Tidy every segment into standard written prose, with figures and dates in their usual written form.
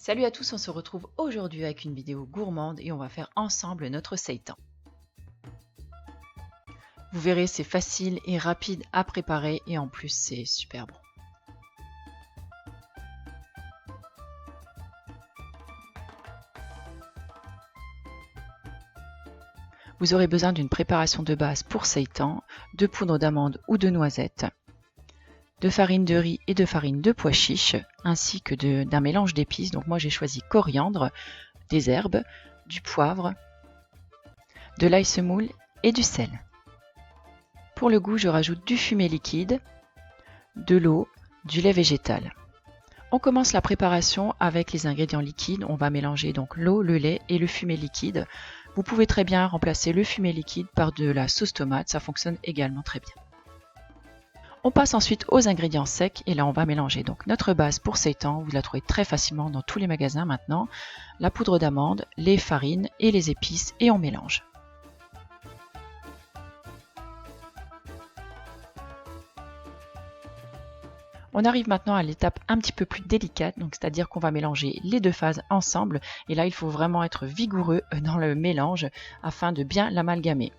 Salut à tous, on se retrouve aujourd'hui avec une vidéo gourmande et on va faire ensemble notre seitan. Vous verrez, c'est facile et rapide à préparer et en plus c'est super bon. Vous aurez besoin d'une préparation de base pour seitan, de poudre d'amande ou de noisettes, de farine de riz et de farine de pois chiches, ainsi que d'un mélange d'épices. Donc moi j'ai choisi coriandre, des herbes, du poivre, de l'ail semoule et du sel. Pour le goût, je rajoute du fumet liquide, de l'eau, du lait végétal. On commence la préparation avec les ingrédients liquides. On va mélanger donc l'eau, le lait et le fumet liquide. Vous pouvez très bien remplacer le fumet liquide par de la sauce tomate, ça fonctionne également très bien. On passe ensuite aux ingrédients secs et là on va mélanger donc notre base pour seitan. Vous la trouvez très facilement dans tous les magasins maintenant. La poudre d'amande, les farines et les épices et on mélange. On arrive maintenant à l'étape un petit peu plus délicate, donc c'est-à-dire qu'on va mélanger les deux phases ensemble et là il faut vraiment être vigoureux dans le mélange afin de bien l'amalgamer.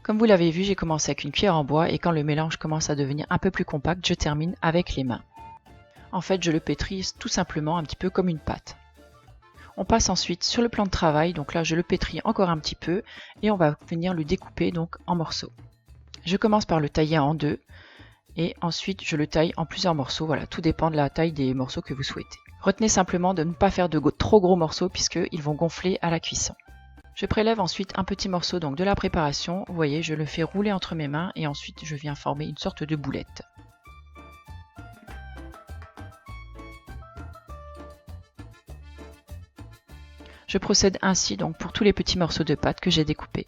Comme vous l'avez vu, j'ai commencé avec une cuillère en bois et quand le mélange commence à devenir un peu plus compact, je termine avec les mains. En fait, je le pétris tout simplement un petit peu comme une pâte. On passe ensuite sur le plan de travail, donc là je le pétris encore un petit peu et on va venir le découper donc en morceaux. Je commence par le tailler en deux et ensuite je le taille en plusieurs morceaux. Voilà, tout dépend de la taille des morceaux que vous souhaitez. Retenez simplement de ne pas faire de trop gros morceaux puisqu'ils vont gonfler à la cuisson. Je prélève ensuite un petit morceau donc de la préparation. Vous voyez, je le fais rouler entre mes mains et ensuite je viens former une sorte de boulette. Je procède ainsi donc pour tous les petits morceaux de pâte que j'ai découpés.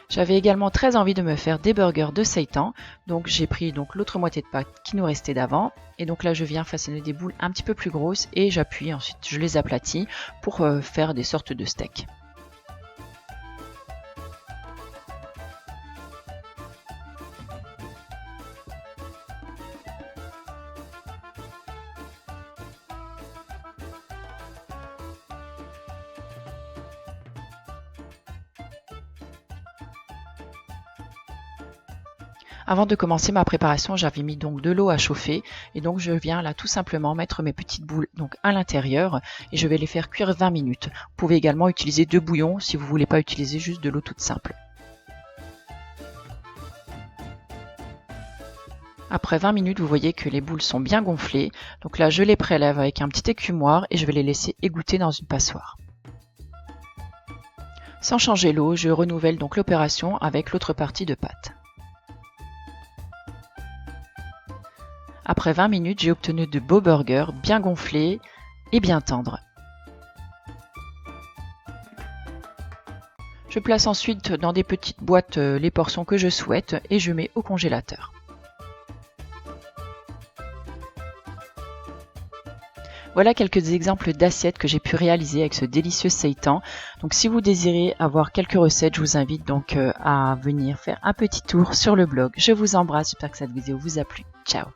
J'avais également très envie de me faire des burgers de seitan, donc j'ai pris donc l'autre moitié de pâte qui nous restait d'avant, et donc là je viens façonner des boules un petit peu plus grosses et j'appuie, ensuite je les aplatis pour faire des sortes de steaks. Avant de commencer ma préparation, j'avais mis donc de l'eau à chauffer et donc je viens là tout simplement mettre mes petites boules donc à l'intérieur et je vais les faire cuire 20 minutes. Vous pouvez également utiliser de bouillon si vous ne voulez pas utiliser juste de l'eau toute simple. Après 20 minutes, vous voyez que les boules sont bien gonflées. Donc là, je les prélève avec un petit écumoire et je vais les laisser égoutter dans une passoire. Sans changer l'eau, je renouvelle donc l'opération avec l'autre partie de pâte. Après 20 minutes, j'ai obtenu de beaux burgers bien gonflés et bien tendres. Je place ensuite dans des petites boîtes les portions que je souhaite et je mets au congélateur. Voilà quelques exemples d'assiettes que j'ai pu réaliser avec ce délicieux seitan. Donc si vous désirez avoir quelques recettes, je vous invite donc à venir faire un petit tour sur le blog. Je vous embrasse, j'espère que cette vidéo vous a plu. Ciao!